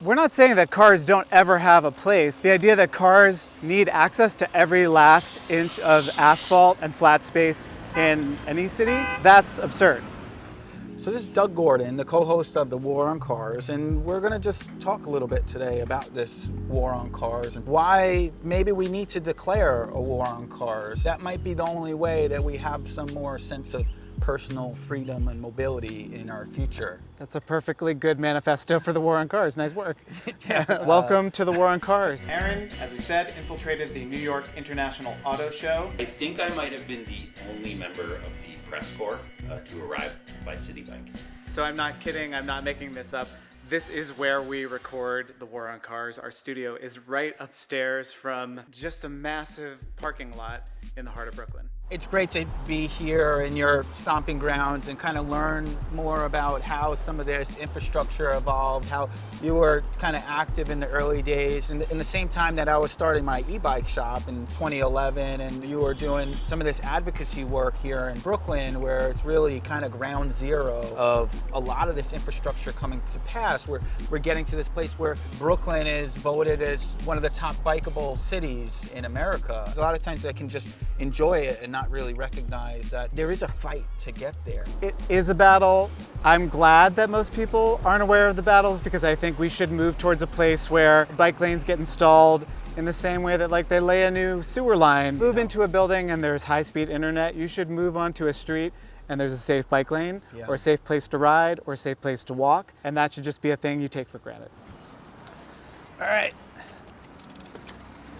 We're not saying that cars don't ever have a place. The idea that cars need access to every last inch of asphalt and flat space in any city, that's absurd. So this is Doug Gordan, the co-host of The War on Cars, and we're going to just talk a little bit today about this war on cars and why maybe we need to declare a war on cars. That might be the only way that we have some more sense of personal freedom and mobility in our future. That's a perfectly good manifesto for the war on cars. Nice work. Welcome to the war on cars. Aaron, as we said, infiltrated the New York International Auto Show. I think I might have been the only member of the press corps to arrive by city bike. So I'm not kidding, I'm not making this up. This is where we record The War on Cars. Our studio is right upstairs from just a massive parking lot in the heart of Brooklyn. It's great to be here in your stomping grounds and kind of learn more about how some of this infrastructure evolved, how you were kind of active in the early days. And in the same time that I was starting my e-bike shop in 2011, and you were doing some of this advocacy work here in Brooklyn, where it's really kind of ground zero of a lot of this infrastructure coming to pass. We're getting to this place where Brooklyn is voted as one of the top bikeable cities in America. A lot of times I can just enjoy it and not really recognize that there is a fight to get there. It is a battle. I'm glad that most people aren't aware of the battles, because I think we should move towards a place where bike lanes get installed in the same way that like they lay a new sewer line. Move into a building and there's high-speed internet. You should move onto a street and there's a safe bike lane, or a safe place to ride, or a safe place to walk, and that should just be a thing you take for granted. All right.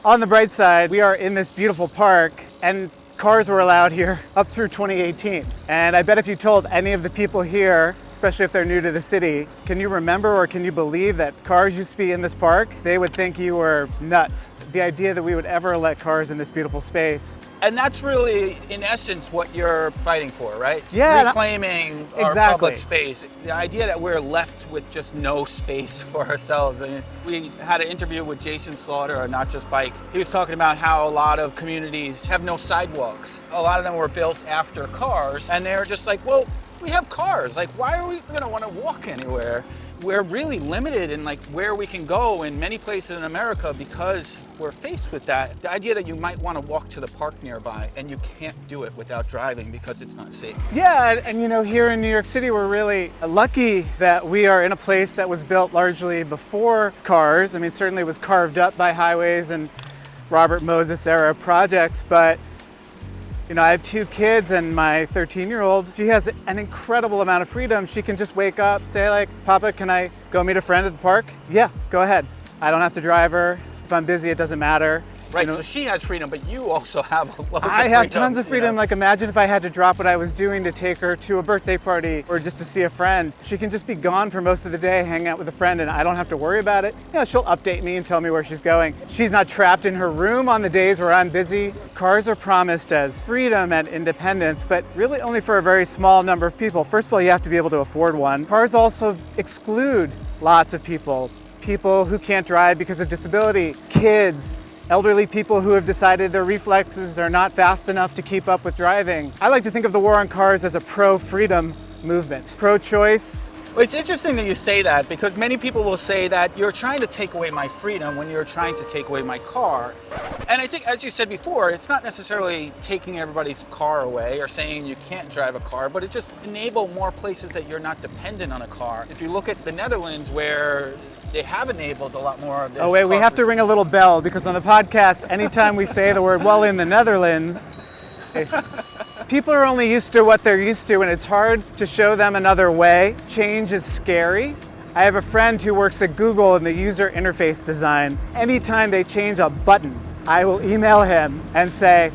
On the bright side, we are in this beautiful park, and cars were allowed here up through 2018. And I bet if you told any of the people here, especially if they're new to the city, can you remember or can you believe that cars used to be in this park? They would think you were nuts. The idea that we would ever let cars in this beautiful space. And that's really, in essence, what you're fighting for, right? Yeah. Reclaiming our public space. The idea that we're left with just no space for ourselves. I mean, we had an interview with Jason Slaughter on Not Just Bikes. He was talking about how a lot of communities have no sidewalks. A lot of them were built after cars, and they're just like, well, we have cars. Like, why are we gonna wanna walk anywhere? We're really limited in like where we can go in many places in America because we're faced with that. The idea that you might want to walk to the park nearby and you can't do it without driving because it's not safe. Yeah, and you know, here in New York City, we're really lucky that we are in a place that was built largely before cars. I mean, certainly it was carved up by highways and Robert Moses era projects, but you know, I have two kids, and my 13-year-old, she has an incredible amount of freedom. She can just wake up, say like, Papa, can I go meet a friend at the park? Yeah, go ahead. I don't have to drive her. If I'm busy, it doesn't matter. Right, you know, so she has freedom, but you also have loads of freedom. I have tons of freedom. Like, imagine if I had to drop what I was doing to take her to a birthday party or just to see a friend. She can just be gone for most of the day, hang out with a friend, and I don't have to worry about it. You know, she'll update me and tell me where she's going. She's not trapped in her room on the days where I'm busy. Cars are promised as freedom and independence, but really only for a very small number of people. First of all, you have to be able to afford one. Cars also exclude lots of people. People who can't drive because of disability, kids, elderly people who have decided their reflexes are not fast enough to keep up with driving. I like to think of the war on cars as a pro-freedom movement. Pro-choice. Well, it's interesting that you say that, because many people will say that you're trying to take away my freedom when you're trying to take away my car. And I think, as you said before, it's not necessarily taking everybody's car away or saying you can't drive a car, but it just enable more places that you're not dependent on a car. If you look at the Netherlands, where they have enabled a lot more of this. Oh wait, we have to ring a little bell, because on the podcast, anytime we say the word, well, in the Netherlands, people are only used to what they're used to, and it's hard to show them another way. Change is scary. I have a friend who works at Google in the user interface design. Anytime they change a button, I will email him and say,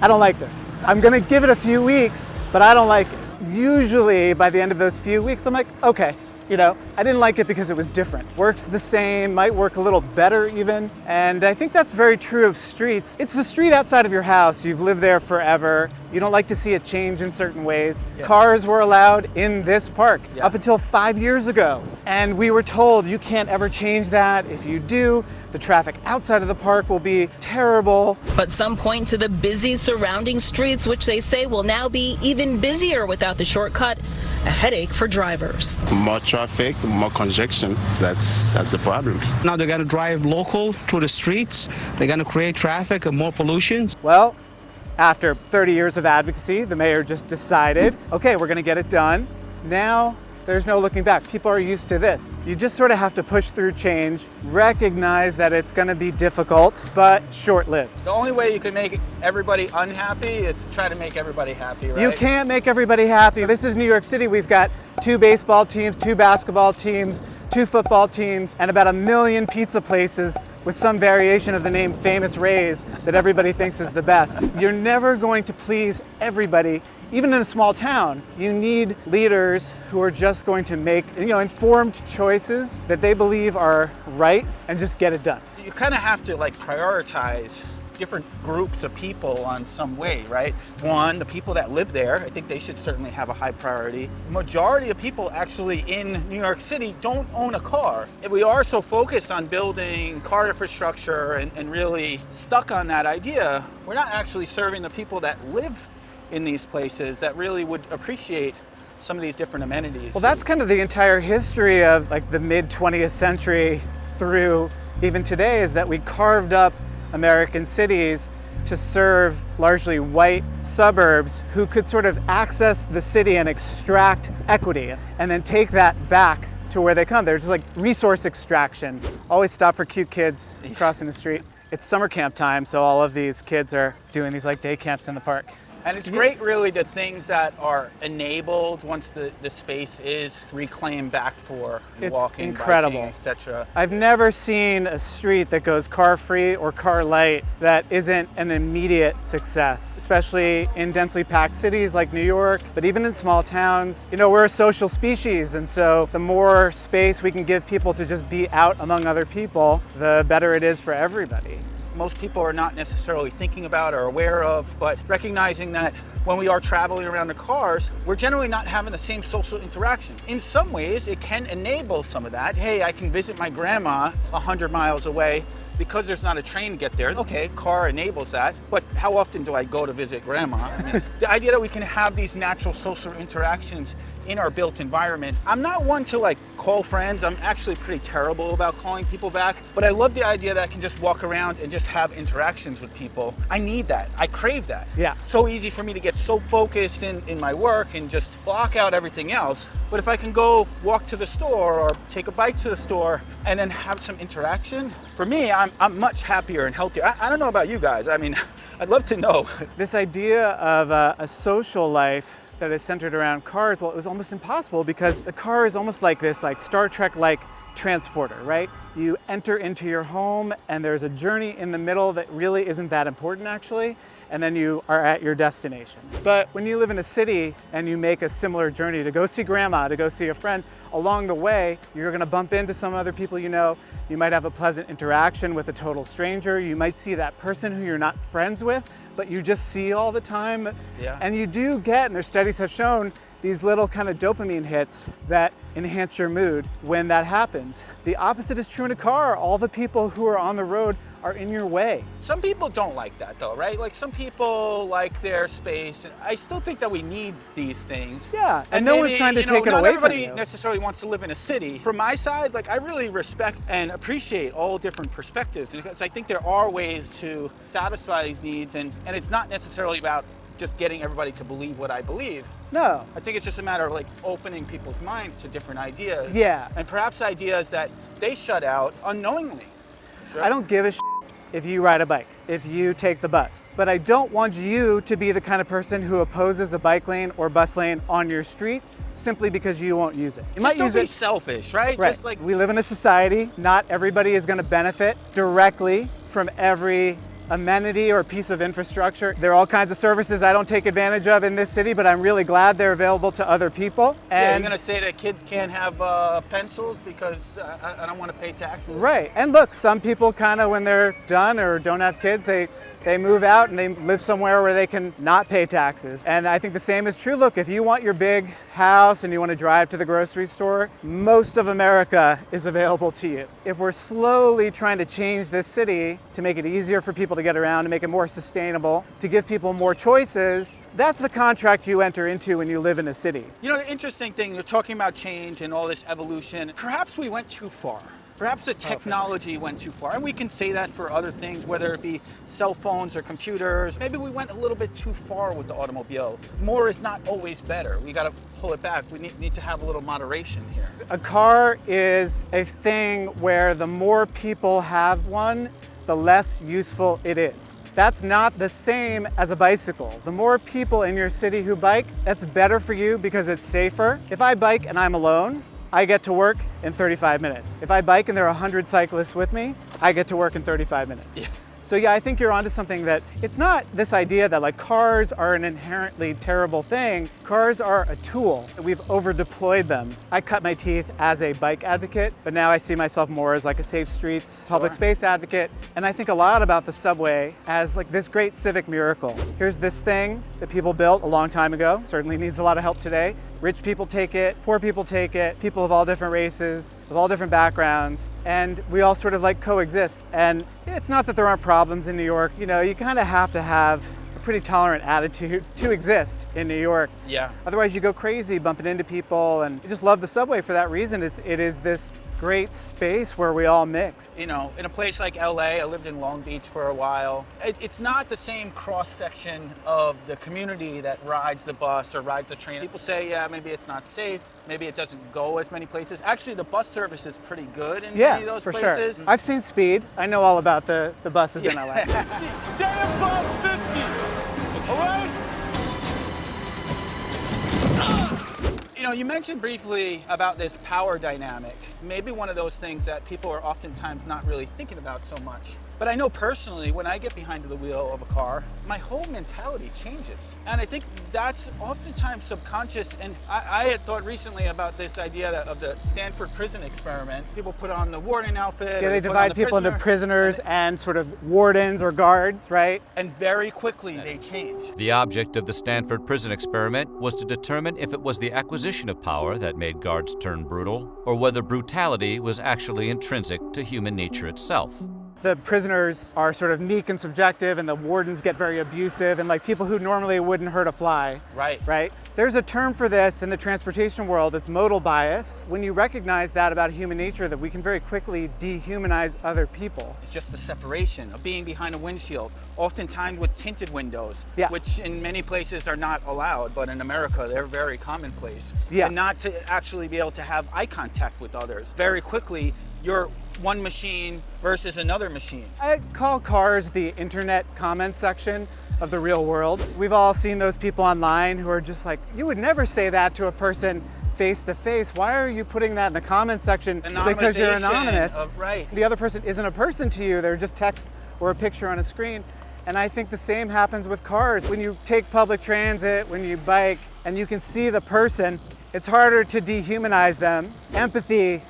I don't like this. I'm gonna give it a few weeks, but I don't like it. Usually by the end of those few weeks, I'm like, okay. You know, I didn't like it because it was different. Works the same, might work a little better even. And I think that's very true of streets. It's the street outside of your house. You've lived there forever. You don't like to see it change in certain ways. Yeah. Cars were allowed in this park up until 5 years ago. And we were told you can't ever change that. If you do, the traffic outside of the park will be terrible. But some point to the busy surrounding streets, which they say will now be even busier without the shortcut. a headache for drivers. More traffic, more congestion. That's the problem. Now they're going to drive local through the streets. They're going to create traffic and more pollution. Well, after 30 years of advocacy, the mayor just decided, okay, we're going to get it done. Now, there's no looking back. People are used to this. You just sort of have to push through change, recognize that it's going to be difficult, but short-lived. The only way you can make everybody unhappy is to try to make everybody happy, right? You can't make everybody happy. This is New York City. We've got 2 baseball teams, 2 basketball teams, 2 football teams, and about 1 million pizza places with some variation of the name Famous Rays that everybody thinks is the best. You're never going to please everybody. Even in a small town, you need leaders who are just going to make, informed choices that they believe are right and just get it done. You kind of have to prioritize different groups of people on some way, right? One, the people that live there, I think they should certainly have a high priority. The majority of people actually in New York City don't own a car. If we are so focused on building car infrastructure and really stuck on that idea, we're not actually serving the people that live in these places that really would appreciate some of these different amenities. Well, that's kind of the entire history of the mid 20th century through even today, is that we carved up American cities to serve largely white suburbs who could sort of access the city and extract equity and then take that back to where they come. There's just resource extraction. Always stop for cute kids crossing the street. It's summer camp time, so all of these kids are doing these day camps in the park. And it's great, really, the things that are enabled once the space is reclaimed back for walking, incredible. Biking, etc. I've never seen a street that goes car-free or car-light that isn't an immediate success, especially in densely packed cities like New York, but even in small towns. We're a social species, and so the more space we can give people to just be out among other people, the better it is for everybody. Most people are not necessarily thinking about or aware of, but recognizing that when we are traveling around in cars, we're generally not having the same social interactions. In some ways, it can enable some of that. Hey, I can visit my grandma 100 miles away because there's not a train to get there. Okay, car enables that, but how often do I go to visit grandma? The idea that we can have these natural social interactions in our built environment. I'm not one to call friends. I'm actually pretty terrible about calling people back, but I love the idea that I can just walk around and just have interactions with people. I need that. I crave that. Yeah. So easy for me to get so focused in my work and just block out everything else. But if I can go walk to the store or take a bike to the store and then have some interaction, for me, I'm much happier and healthier. I don't know about you guys. I'd love to know. This idea of a social life that is centered around cars, well, it was almost impossible because the car is almost like this Star Trek-like transporter, right? You enter into your home and there's a journey in the middle that really isn't that important actually, and then you are at your destination. But when you live in a city and you make a similar journey to go see grandma, to go see a friend, along the way, you're gonna bump into some other people you know. You might have a pleasant interaction with a total stranger. You might see that person who you're not friends with, but you just see all the time. Yeah. And you do get, and their studies have shown, these little kind of dopamine hits that enhance your mood when that happens. The opposite is true in a car. All the people who are on the road are in your way. Some people don't like that though, right? Some people like their space. And I still think that we need these things. Yeah, and no one's trying to take it away from you. Not everybody necessarily wants to live in a city. From my side, I really respect and appreciate all different perspectives because I think there are ways to satisfy these needs and it's not necessarily about just getting everybody to believe what I believe. No. I think it's just a matter of opening people's minds to different ideas. Yeah. And perhaps ideas that they shut out unknowingly. Sure. I don't give a shit if you ride a bike, if you take the bus, but I don't want you to be the kind of person who opposes a bike lane or bus lane on your street simply because you won't use it. You might use don't be it. Selfish, right? Right. Just we live in a society. Not everybody is going to benefit directly from every amenity or piece of infrastructure. There are all kinds of services I don't take advantage of in this city, but I'm really glad they're available to other people. And you're gonna say that a kid can't have pencils because I don't want to pay taxes. Right, and look, some people kind of when they're done or don't have kids, they move out and they live somewhere where they can not pay taxes. And I think the same is true. Look, if you want your big house and you want to drive to the grocery store, most of America is available to you. If we're slowly trying to change this city to make it easier for people to get around, to make it more sustainable, to give people more choices, that's the contract you enter into when you live in a city. You know, the interesting thing, you're talking about change and all this evolution. Perhaps we went too far. Perhaps the technology went too far. And we can say that for other things, whether it be cell phones or computers. Maybe we went a little bit too far with the automobile. More is not always better. We got to pull it back. We need to have a little moderation here. A car is a thing where the more people have one, the less useful it is. That's not the same as a bicycle. The more people in your city who bike, that's better for you because it's safer. If I bike and I'm alone, I get to work in 35 minutes. If I bike and there are 100 cyclists with me, I get to work in 35 minutes. Yeah. So yeah, I think you're onto something, that it's not this idea that like cars are an inherently terrible thing. Cars are a tool. We've over deployed them. I cut my teeth as a bike advocate, but now I see myself more as like a safe streets, public space advocate. And I think a lot about the subway as like this great civic miracle. Here's this thing that people built a long time ago, certainly needs a lot of help today. Rich people take it, poor people take it, people of all different races, of all different backgrounds, and we all sort of like coexist. And it's not that there aren't problems in New York. You know, you kind of have to have a pretty tolerant attitude to exist in New York. Yeah. Otherwise you go crazy bumping into people, and I just love the subway for that reason. It is this great space where we all mix. You know, in a place like LA, I lived in Long Beach for a while. It's not the same cross section of the community that rides the bus or rides the train. People say, yeah, maybe it's not safe. Maybe it doesn't go as many places. Actually, the bus service is pretty good in many of those for places. Sure. I've seen Speed. I know all about the buses in LA. Stay above 50, all right? You know, you mentioned briefly about this power dynamic. Maybe one of those things that people are oftentimes not really thinking about so much. But I know personally, when I get behind the wheel of a car, my whole mentality changes. And I think that's oftentimes subconscious. And I had thought recently about this idea of the Stanford prison experiment. People put on the warden outfit. Yeah, they divide people into prisoners and sort of wardens or guards, right? And very quickly they change. The object of the Stanford prison experiment was to determine if it was the acquisition of power that made guards turn brutal, or whether brutality was actually intrinsic to human nature itself. The prisoners are sort of meek and subjective, and the wardens get very abusive, and like people who normally wouldn't hurt a fly. Right? There's a term for this in the transportation world. It's modal bias. When you recognize that about human nature, that we can very quickly dehumanize other people. It's just the separation of being behind a windshield, oftentimes with tinted windows, which in many places are not allowed, but in America, they're very commonplace. Yeah. And not to actually be able to have eye contact with others. Very quickly, you're one machine versus another machine. I call cars the internet comment section of the real world. We've all seen those people online who are just like, you would never say that to a person face to face. Why are you putting that in the comment section? Because you're anonymous. Right. The other person isn't a person to you. They're just text or a picture on a screen. And I think the same happens with cars. When you take public transit, when you bike, and you can see the person, it's harder to dehumanize them. Empathy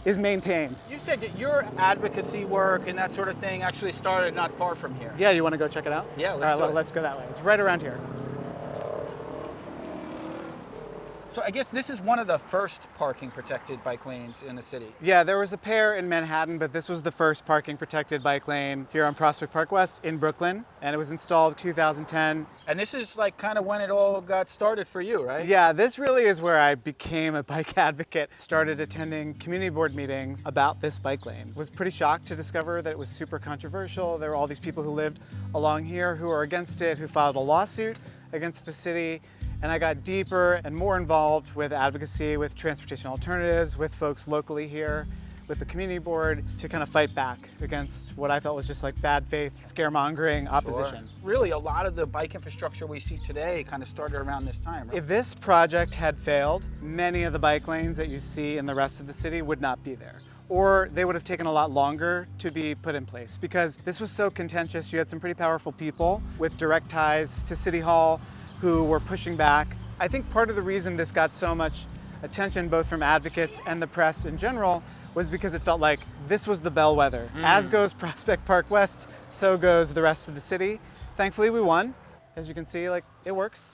is maintained. You said that your advocacy work and that sort of thing actually started not far from here. Yeah, you want to go check it out? Yeah, let's go that way. It's right around here. So I guess this is one of the first parking protected bike lanes in the city. Yeah, there was a pair in Manhattan, but this was the first parking protected bike lane here on Prospect Park West in Brooklyn, and it was installed 2010. And this is like kind of when it all got started for you, right? Yeah, this really is where I became a bike advocate. Started attending community board meetings about this bike lane. Was pretty shocked to discover that it was super controversial. There were all these people who lived along here who are against it, who filed a lawsuit against the city. And I got deeper and more involved with advocacy, with transportation alternatives, with folks locally here, with the community board, to kind of fight back against what I felt was just like bad faith, scaremongering opposition. Sure. Really, a lot of the bike infrastructure we see today kind of started around this time, right? If this project had failed, many of the bike lanes that you see in the rest of the city would not be there. Or they would have taken a lot longer to be put in place, because this was so contentious. You had some pretty powerful people with direct ties to City Hall who were pushing back. I think part of the reason this got so much attention, both from advocates and the press in general, was because it felt like this was the bellwether. As goes Prospect Park West, so goes the rest of the city. Thankfully we won. As you can see, like, it works.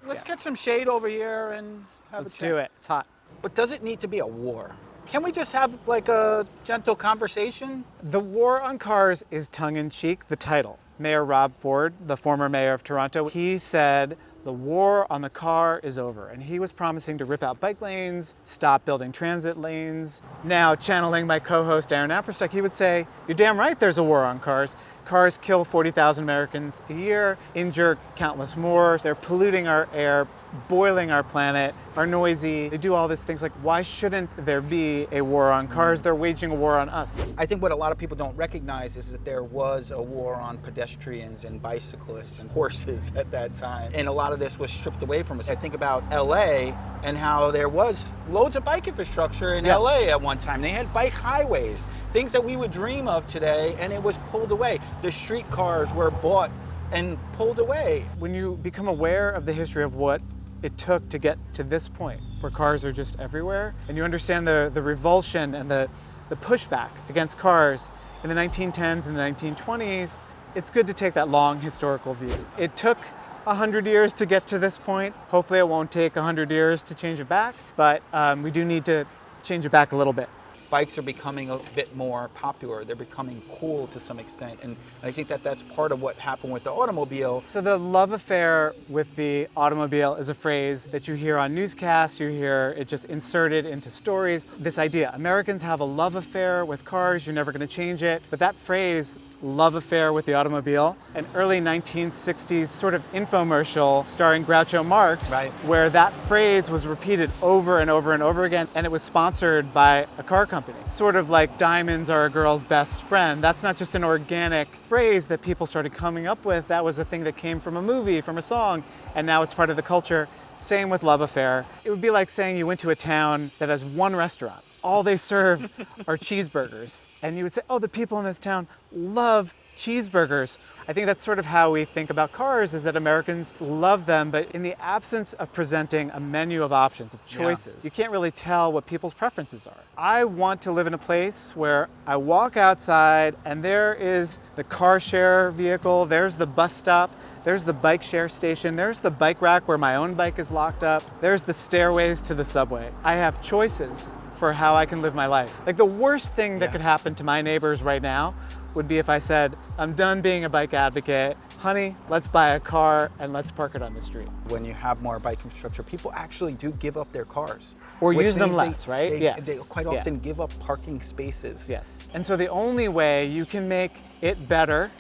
Let's get some shade over here and have Let's a chat? do it. It's hot. But does it need to be a war? Can we just have like a gentle conversation? The War on Cars is tongue-in-cheek, the title. Mayor Rob Ford, the former mayor of Toronto, he said the war on the car is over. And he was promising to rip out bike lanes, stop building transit lanes. Now, channeling my co-host Aaron Appersteck, he would say, you're damn right there's a war on cars. Cars kill 40,000 Americans a year, injure countless more. They're polluting our air, boiling our planet, are noisy. They do all these things. Like, why shouldn't there be a war on cars? They're waging a war on us. I think what a lot of people don't recognize is that there was a war on pedestrians and bicyclists and horses at that time. And a lot of this was stripped away from us. I think about LA and how there was loads of bike infrastructure in LA at one time. They had bike highways, things that we would dream of today, and it was pulled away. The streetcars were bought and pulled away. When you become aware of the history of what it took to get to this point, where cars are just everywhere, and you understand the revulsion and the pushback against cars in the 1910s and the 1920s, it's good to take that long historical view. It took 100 years to get to this point. Hopefully it won't take 100 years to change it back, but we do need to change it back a little bit. Bikes are becoming a bit more popular. They're becoming cool to some extent. And I think that that's part of what happened with the automobile. So the love affair with the automobile is a phrase that you hear on newscasts, you hear it just inserted into stories. This idea, Americans have a love affair with cars, you're never gonna change it. But that phrase, love affair with the automobile, an early 1960s sort of infomercial starring Groucho Marx, where that phrase was repeated over and over and over again, and it was sponsored by a car company. Sort of like diamonds are a girl's best friend. That's not just an organic phrase that people started coming up with. That was a thing that came from a movie, from a song, and now it's part of the culture. Same with love affair. It would be like saying you went to a town that has one restaurant. All they serve are cheeseburgers. And you would say, oh, the people in this town love cheeseburgers. I think that's sort of how we think about cars, is that Americans love them, but in the absence of presenting a menu of options, of choices, you can't really tell what people's preferences are. I want to live in a place where I walk outside and there is the car share vehicle, there's the bus stop, there's the bike share station, there's the bike rack where my own bike is locked up, there's the stairways to the subway. I have choices for how I can live my life. Like, the worst thing that could happen to my neighbors right now would be if I said, I'm done being a bike advocate, honey, let's buy a car and let's park it on the street. When you have more bike infrastructure, people actually do give up their cars. Or which use them means less, right? Yes. They quite often give up parking spaces. Yes. And so the only way you can make it better,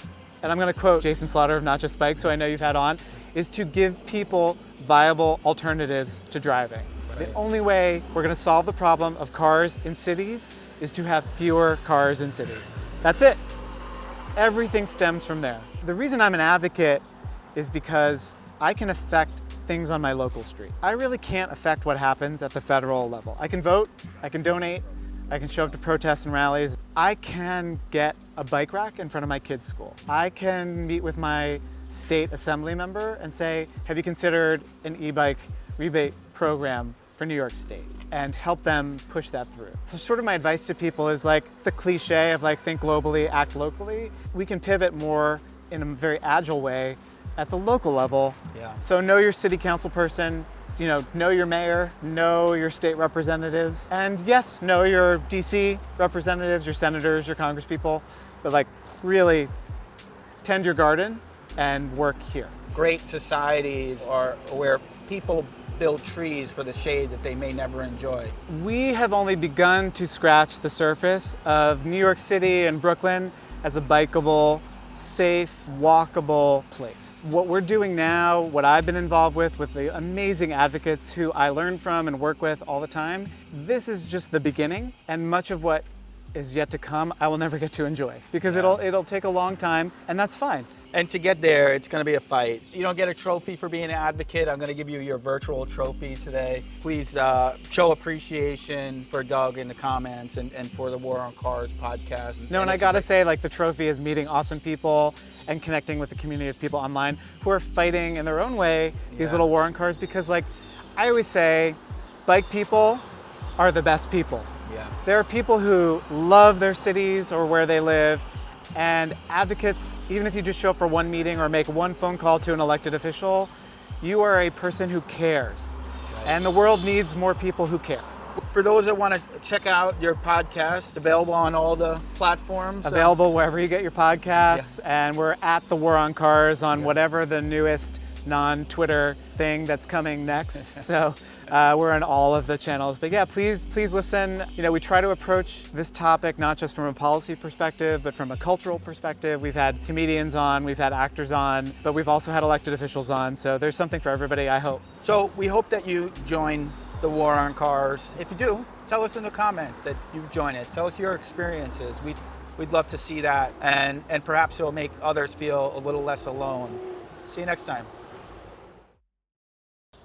and I'm gonna quote Jason Slaughter of Not Just Bikes, who I know you've had on, is to give people viable alternatives to driving. The only way we're gonna solve the problem of cars in cities is to have fewer cars in cities. That's it. Everything stems from there. The reason I'm an advocate is because I can affect things on my local street. I really can't affect what happens at the federal level. I can vote, I can donate, I can show up to protests and rallies. I can get a bike rack in front of my kids' school. I can meet with my state assembly member and say, have you considered an e-bike rebate program for New York State, and help them push that through. So sort of my advice to people is like the cliche of like, think globally, act locally. We can pivot more in a very agile way at the local level. Yeah. So know your city council person, know your mayor, know your state representatives, and yes, know your DC representatives, your senators, your congresspeople, but like really tend your garden and work here. Great societies are where people build trees for the shade that they may never enjoy. We have only begun to scratch the surface of New York City and Brooklyn as a bikeable, safe, walkable place. What we're doing now, what I've been involved with the amazing advocates who I learn from and work with all the time, this is just the beginning, and much of what is yet to come, I will never get to enjoy, because it'll take a long time, and that's fine. And to get there, it's going to be a fight. You don't get a trophy for being an advocate. I'm going to give you your virtual trophy today. Please show appreciation for Doug in the comments and for the War on Cars podcast. No, and I got to say, like, the trophy is meeting awesome people and connecting with the community of people online who are fighting in their own way these little war on cars, because, like, I always say, bike people are the best people. Yeah. There are people who love their cities or where they live, and advocates, even if you just show up for one meeting or make one phone call to an elected official, you are a person who cares. And the world needs more people who care. For those that want to check out your podcast, available on all the platforms. Available wherever you get your podcasts, and we're at The War on Cars on whatever the newest non-Twitter thing that's coming next. So we're on all of the channels. But yeah, please listen. You know, we try to approach this topic not just from a policy perspective, but from a cultural perspective. We've had comedians on, we've had actors on, but we've also had elected officials on. So there's something for everybody, I hope. So we hope that you join the War on Cars. If you do, tell us in the comments that you've joined it. Tell us your experiences. We'd love to see that, and perhaps it'll make others feel a little less alone. See you next time.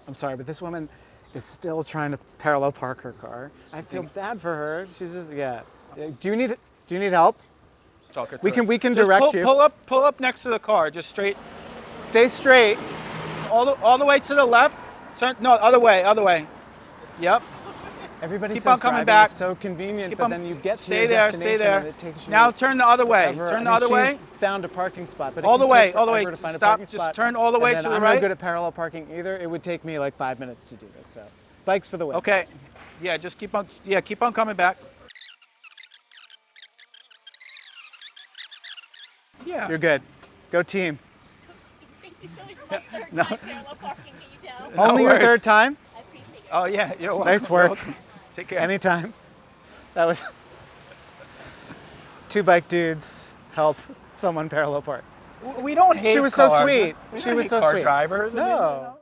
I'm sorry, but this woman is still trying to parallel park her car. I feel bad for her. She's just, yeah. Do you need help? Talk her We through can it. Just direct you. Pull up next to the car, just straight. Stay straight. All the way to the left. Turn, no, other way. Yep. Everybody Keep says on coming driving back. is so convenient, Keep but on- then you get to stay your there, destination stay there. and it takes you Now turn the other way. forever. Turn the I mean, other way. she found a parking spot, but it All can the way, take all the way. forever to find a Stop, parking just spot. turn all the way And then to the I'm right. no good at parallel parking either. It would take me like 5 minutes to do this. So, bikes for the win. Okay. Yeah, just keep on coming back. Yeah. You're good. Go team. Thank you so much. Like third time parallel parking, can you tell? No Only your worries. third time? I appreciate it. Oh yeah, you're welcome. Nice work. You're welcome. Take care. Anytime. That was two bike dudes help someone parallel park. We don't hate She was so cars. sweet. We She don't was hate so car sweet. drivers. I mean, No. you know.